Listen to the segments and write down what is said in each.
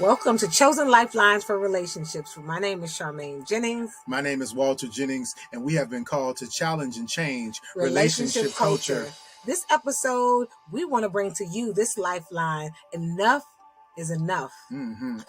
Welcome to Chosen Lifelines for Relationships. My name is Charmaine Jennings. My name is Walter Jennings, and we have been called to challenge and change Relationship culture. This episode, we want to bring to you this lifeline. Enough is enough.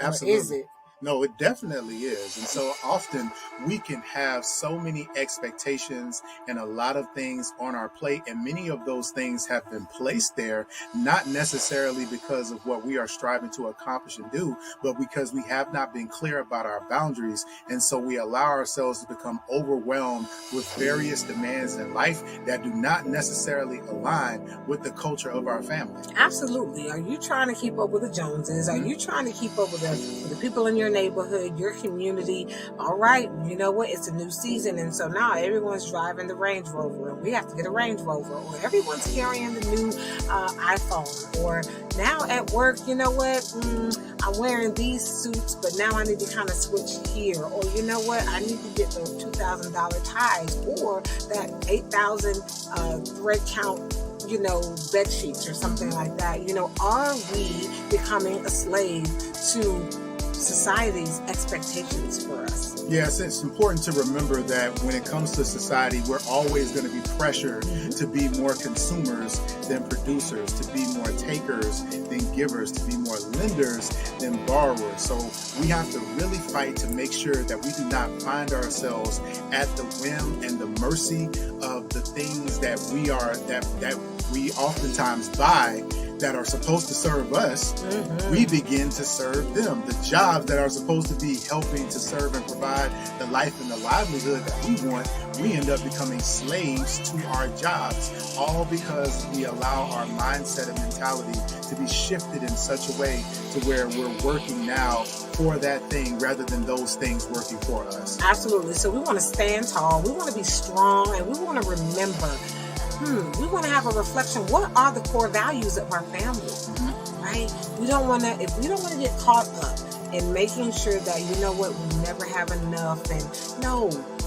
Absolutely. Or is it? No, it definitely is. And so often we can have so many expectations and a lot of things on our plate. And many of those things have been placed there, not necessarily because of what we are striving to accomplish and do, but because we have not been clear about our boundaries. And so we allow ourselves to become overwhelmed with various demands in life that do not necessarily align with the culture of our family. Absolutely. Are you trying to keep up with the Joneses? Are you trying to keep up with the people in your neighborhood, your community? All right, you know what? It's a new season, and so now everyone's driving the Range Rover, and we have to get a Range Rover. Or everyone's carrying the new iPhone. Or now at work, you know what? I'm wearing these suits, but now I need to kind of switch here. Or you know what? I need to get those $2,000 ties, or that 8,000 thread count, bed sheets or something like that. Are we becoming a slave to society's expectations for us? Yes, it's important to remember that when it comes to society, we're always going to be pressured to be more consumers than producers, to be more takers than givers, to be more lenders than borrowers. So we have to really fight to make sure that we do not find ourselves at the whim and the mercy of the things that we oftentimes buy that are supposed to serve us. We begin to serve them. The jobs that are supposed to be helping to serve and provide the life and the livelihood that we want, we end up becoming slaves to our jobs, all because we allow our mindset and mentality to be shifted in such a way to where we're working now for that thing rather than those things working for us. Absolutely. So we want to stand tall, we want to be strong, and we want to remember we want to have a reflection. What are the core values of our family? Right? If we don't want to get caught up in making sure that, we never have enough. And no,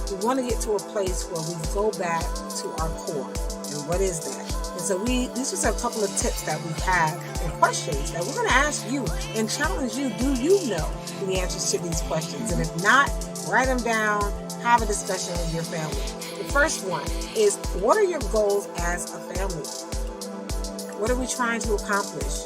we want to get to a place where we go back to our core. And what is that? And so these are a couple of tips that we have and questions that we're going to ask you and challenge you. Do you know the answers to these questions? And if not, write them down, have a discussion with your family. The first one is, what are your goals as a family? What are we trying to accomplish?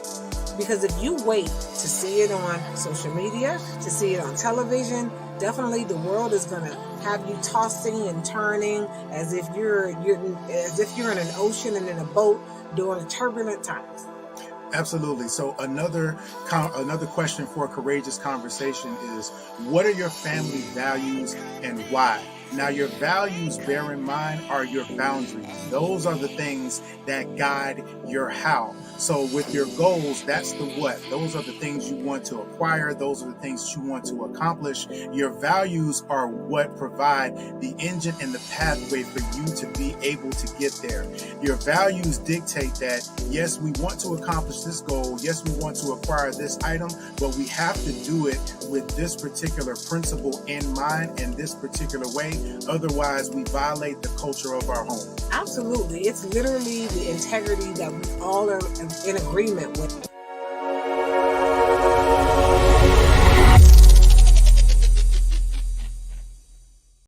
Because if you wait to see it on social media, to see it on television, definitely the world is going to have you tossing and turning as if you're in an ocean and in a boat during turbulent times. Absolutely. So another question for a courageous conversation is, what are your family values and why? Now, your values, bear in mind, are your boundaries. Those are the things that guide your how. So with your goals, that's the what. Those are the things you want to acquire. Those are the things you want to accomplish. Your values are what provide the engine and the pathway for you to be able to get there. Your values dictate that, yes, we want to accomplish this goal. Yes, we want to acquire this item, but we have to do it with this particular principle in mind and this particular way. Otherwise, we violate the culture of our home. Absolutely. It's literally the integrity that we all are in agreement with.